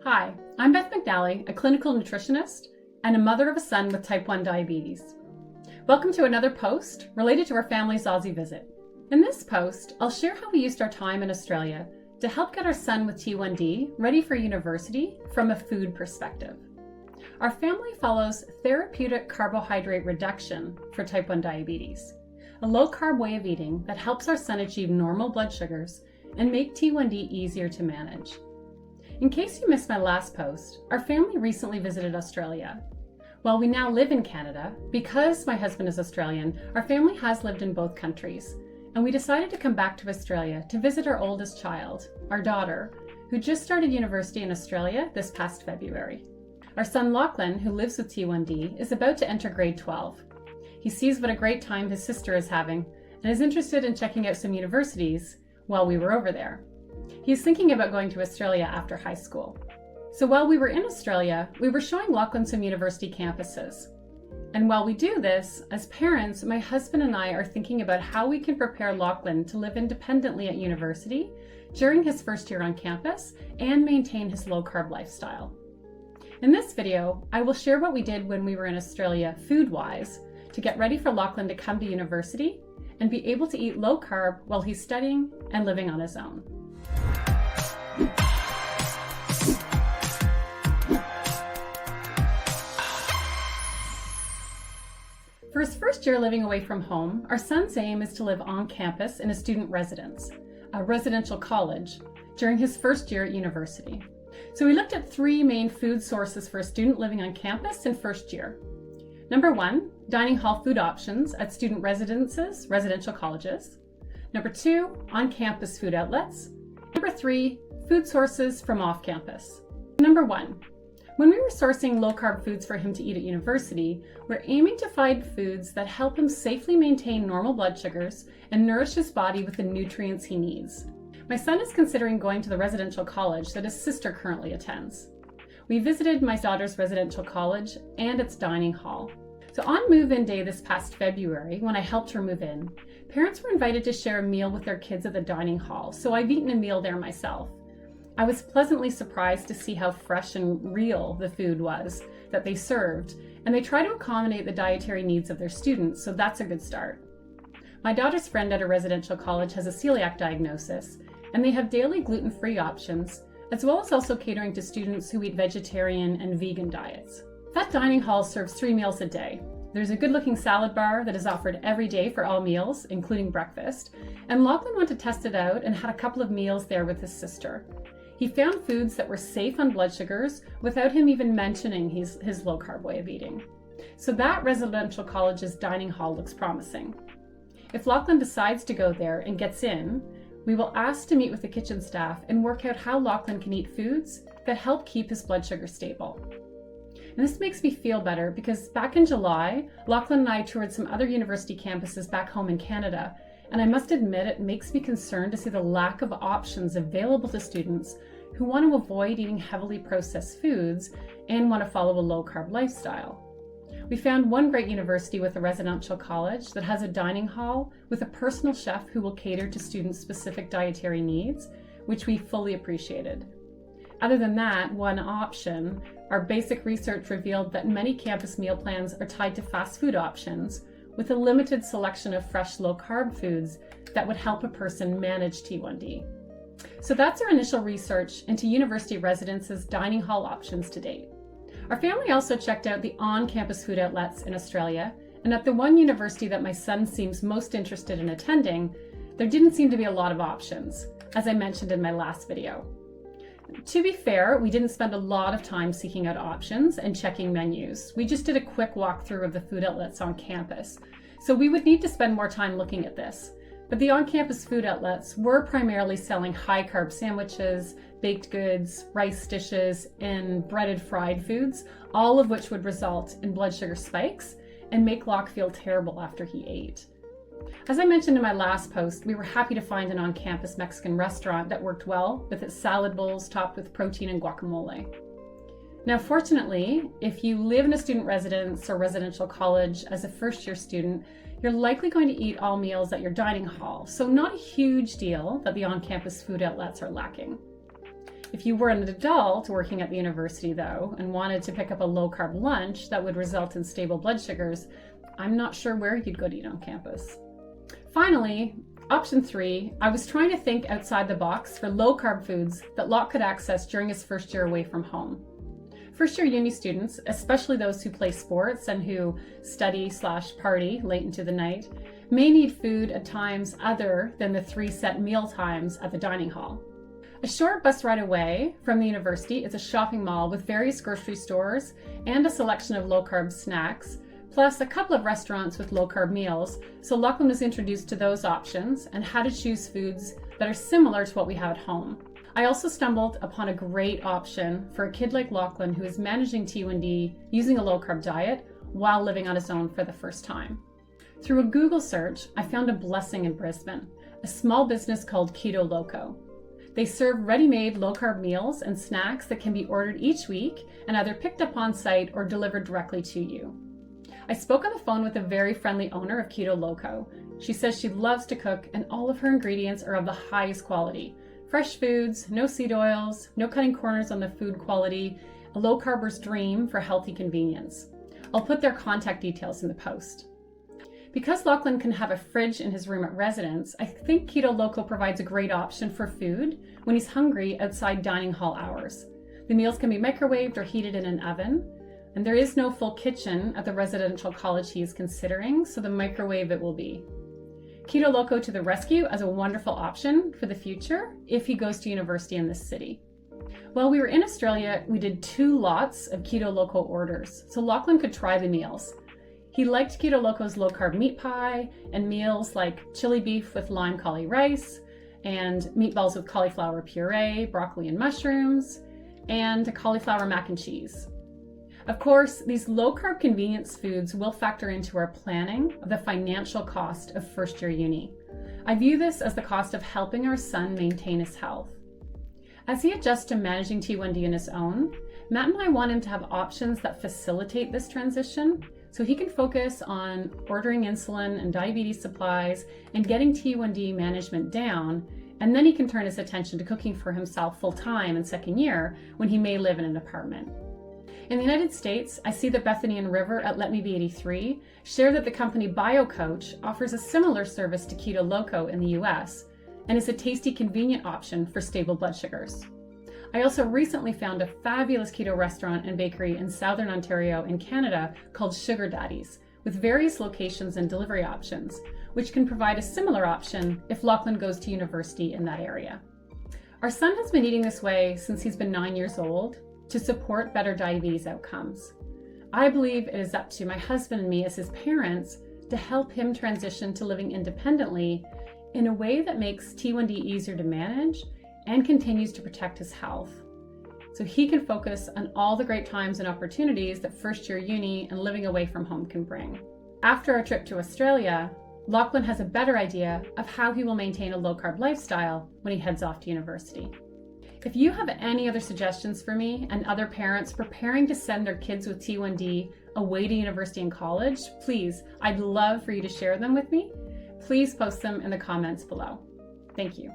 Hi, I'm Beth McNally, a clinical nutritionist and a mother of a son with type 1 diabetes. Welcome to another post related to our family's Aussie visit. In this post, I'll share how we used our time in Australia to help get our son with T1D ready for university from a food perspective. Our family follows Therapeutic Carbohydrate Reduction for type 1 diabetes, a low-carb way of eating that helps our son achieve normal blood sugars and make T1D easier to manage. In case you missed my last post, our family recently visited Australia. While we now live in Canada, because my husband is Australian, our family has lived in both countries, and we decided to come back to Australia to visit our oldest child, our daughter, who just started university in Australia this past February. Our son Lachlan, who lives with T1D, is about to enter grade 12. He sees what a great time his sister is having and is interested in checking out some universities while we were over there. He's thinking about going to Australia after high school. So while we were in Australia, we were showing Lachlan some university campuses. And while we do this, as parents, my husband and I are thinking about how we can prepare Lachlan to live independently at university during his first year on campus and maintain his low-carb lifestyle. In this video, I will share what we did when we were in Australia food-wise to get ready for Lachlan to come to university and be able to eat low-carb while he's studying and living on his own. For his first year living away from home, our son's aim is to live on campus in a student residence, a residential college, during his first year at university. So we looked at three main food sources for a student living on campus in first year. Number one, dining hall food options at student residences, residential colleges. Number two, on-campus food outlets. Number three, food sources from off-campus. Number one, when we were sourcing low-carb foods for him to eat at university, we're aiming to find foods that help him safely maintain normal blood sugars and nourish his body with the nutrients he needs. My son is considering going to the residential college that his sister currently attends. We visited my daughter's residential college and its dining hall. So on move-in day this past February, when I helped her move in, parents were invited to share a meal with their kids at the dining hall, so I've eaten a meal there myself. I was pleasantly surprised to see how fresh and real the food was that they served, and they try to accommodate the dietary needs of their students, so that's a good start. My daughter's friend at a residential college has a celiac diagnosis, and they have daily gluten-free options, as well as also catering to students who eat vegetarian and vegan diets. That dining hall serves 3 meals a day. There's a good-looking salad bar that is offered every day for all meals, including breakfast, and Lachlan went to test it out and had a couple of meals there with his sister. He found foods that were safe on blood sugars without him even mentioning his low-carb way of eating. So that residential college's dining hall looks promising. If Lachlan decides to go there and gets in, we will ask to meet with the kitchen staff and work out how Lachlan can eat foods that help keep his blood sugar stable. And this makes me feel better because back in July, Lachlan and I toured some other university campuses back home in Canada, and I must admit it makes me concerned to see the lack of options available to students who want to avoid eating heavily processed foods and want to follow a low-carb lifestyle. We found one great university with a residential college that has a dining hall with a personal chef who will cater to students' specific dietary needs, which we fully appreciated. Other than that, one option, our basic research revealed that many campus meal plans are tied to fast food options with a limited selection of fresh low-carb foods that would help a person manage T1D. So that's our initial research into university residences' dining hall options to date. Our family also checked out the on-campus food outlets in Australia, and at the one university that my son seems most interested in attending, there didn't seem to be a lot of options, as I mentioned in my last video. To be fair, we didn't spend a lot of time seeking out options and checking menus. We just did a quick walkthrough of the food outlets on campus. So we would need to spend more time looking at this. But the on-campus food outlets were primarily selling high-carb sandwiches, baked goods, rice dishes, and breaded fried foods, all of which would result in blood sugar spikes and make Locke feel terrible after he ate. As I mentioned in my last post, we were happy to find an on-campus Mexican restaurant that worked well with its salad bowls topped with protein and guacamole. Now, fortunately, if you live in a student residence or residential college as a first-year student, you're likely going to eat all meals at your dining hall, so not a huge deal that the on-campus food outlets are lacking. If you were an adult working at the university though, and wanted to pick up a low-carb lunch that would result in stable blood sugars, I'm not sure where you'd go to eat on campus. Finally, option 3, I was trying to think outside the box for low-carb foods that Locke could access during his first year away from home. First-year uni students, especially those who play sports and who study/party late into the night, may need food at times other than the 3 set meal times at the dining hall. A short bus ride away from the university is a shopping mall with various grocery stores and a selection of low-carb snacks, plus a couple of restaurants with low-carb meals, so Lachlan was introduced to those options and how to choose foods that are similar to what we have at home. I also stumbled upon a great option for a kid like Lachlan who is managing T1D using a low-carb diet while living on his own for the first time. Through a Google search, I found a blessing in Brisbane, a small business called Keto Loco. They serve ready-made low-carb meals and snacks that can be ordered each week and either picked up on site or delivered directly to you. I spoke on the phone with a very friendly owner of Keto Loco. She says she loves to cook and all of her ingredients are of the highest quality. Fresh foods, no seed oils, no cutting corners on the food quality, a low-carber's dream for healthy convenience. I'll put their contact details in the post. Because Lachlan can have a fridge in his room at residence, I think Keto Loco provides a great option for food when he's hungry outside dining hall hours. The meals can be microwaved or heated in an oven, and there is no full kitchen at the residential college he is considering, so the microwave it will be. Keto Loco to the rescue as a wonderful option for the future if he goes to university in this city. While we were in Australia, we did 2 lots of Keto Loco orders, so Lachlan could try the meals. He liked Keto Loco's low-carb meat pie and meals like chili beef with lime cauli rice and meatballs with cauliflower puree, broccoli and mushrooms, and a cauliflower mac and cheese. Of course, these low-carb convenience foods will factor into our planning of the financial cost of first-year uni. I view this as the cost of helping our son maintain his health. As he adjusts to managing T1D on his own, Matt and I want him to have options that facilitate this transition so he can focus on ordering insulin and diabetes supplies and getting T1D management down, and then he can turn his attention to cooking for himself full-time in second year when he may live in an apartment. In the United States, I see that Bethany and River at Let Me Be 83 share that the company BioCoach offers a similar service to Keto Loco in the US and is a tasty, convenient option for stable blood sugars. I also recently found a fabulous keto restaurant and bakery in Southern Ontario in Canada called Sugar Daddies, with various locations and delivery options, which can provide a similar option if Lachlan goes to university in that area. Our son has been eating this way since he's been 9 years old to support better diabetes outcomes. I believe it is up to my husband and me as his parents to help him transition to living independently in a way that makes T1D easier to manage and continues to protect his health, so he can focus on all the great times and opportunities that first-year uni and living away from home can bring. After our trip to Australia, Lachlan has a better idea of how he will maintain a low-carb lifestyle when he heads off to university. If you have any other suggestions for me and other parents preparing to send their kids with T1D away to university and college, please, I'd love for you to share them with me. Please post them in the comments below. Thank you.